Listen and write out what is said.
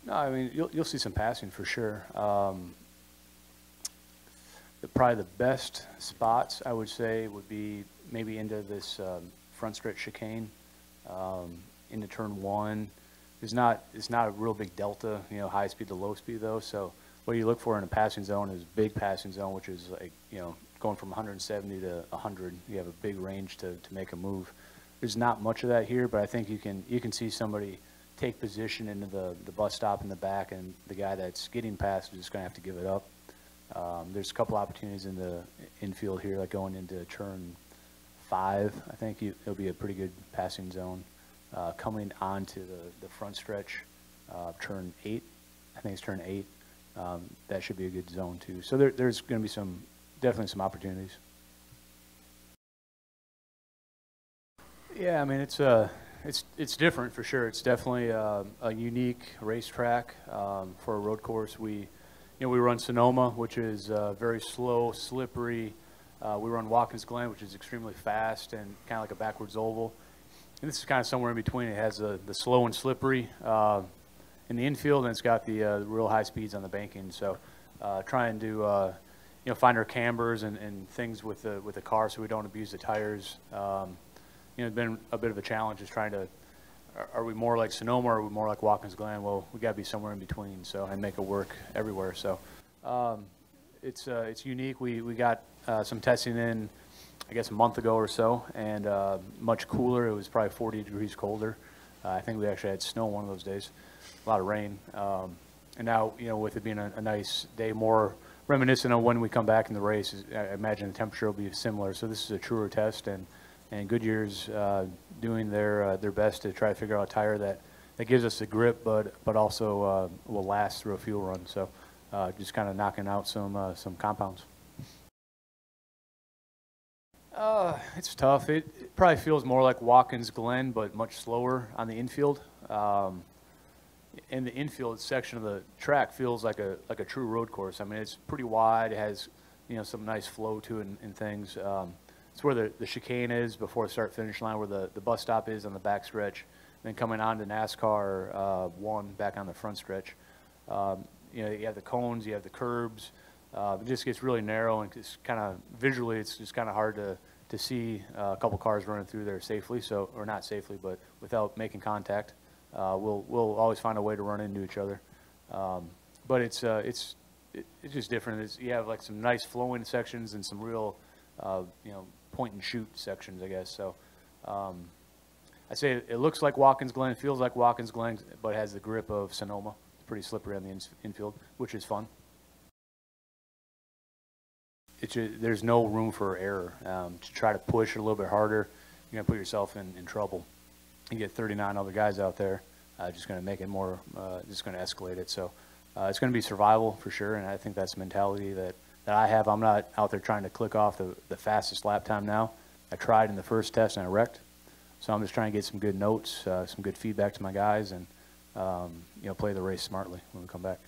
No, I mean, you'll see some passing for sure. Probably the best spots, I would say, would be maybe into this front stretch chicane, into turn one. It's not a real big delta, you know, high speed to low speed though. So what you look for in a passing zone is big passing zone, which is like, you know, going from 170 to 100. You have a big range to make a move. There's not much of that here, but I think you can see somebody take position into the bus stop in the back, and the guy that's getting past is just going to have to give it up. There's a couple opportunities in the infield here, like going into turn 5. I think it'll be a pretty good passing zone. Coming onto the front stretch, turn 8. I think it's turn 8. That should be a good zone too. So there's going to be definitely some opportunities. Yeah, I mean it's different for sure. It's definitely a unique racetrack for a road course. We run Sonoma, which is very slow, slippery. We run Watkins Glen, which is extremely fast and kind of like a backwards oval. And this is kind of somewhere in between. It has the slow and slippery in the infield, and it's got the real high speeds on the banking. So trying to find our cambers and things with the car so we don't abuse the tires. It's been a bit of a challenge just trying to, are we more like Sonoma or are we more like Watkins Glen? Well, we got to be somewhere in between, so, and make it work everywhere. So it's unique. We got some testing in, I guess, a month ago or so, and much cooler. It was probably 40 degrees colder. I think we actually had snow one of those days, a lot of rain. And now, with it being a nice day, more reminiscent of when we come back in the race, I imagine the temperature will be similar. So this is a truer test, and Goodyear's doing their best to try to figure out a tire that gives us the grip, but also will last through a fuel run. So just kind of knocking out some compounds. It's tough. It probably feels more like Watkins Glen, but much slower on the infield. And the infield section of the track feels like a true road course. I mean, it's pretty wide. It has some nice flow to it and things. It's where the chicane is before the start-finish line, where the bus stop is on the back stretch, then coming on to NASCAR 1 back on the front stretch. You have the cones, you have the curbs. It just gets really narrow, and it's kind of visually, it's just kind of hard to see a couple cars running through there safely, or not safely, but without making contact. We'll always find a way to run into each other. But it's just different. You have like some nice flowing sections and some real point and shoot sections, I guess. So I say it looks like Watkins Glen, it feels like Watkins Glen, but has the grip of Sonoma. It's pretty slippery on the infield, which is fun. There's no room for error. To try to push it a little bit harder, you're going to put yourself in trouble. You get 39 other guys out there, just going to make it more, just going to escalate it. So it's going to be survival for sure, and I think that's the mentality that I have. I'm not out there trying to click off the fastest lap time now. I tried in the first test and I wrecked. So I'm just trying to get some good notes, some good feedback to my guys, and play the race smartly when we come back.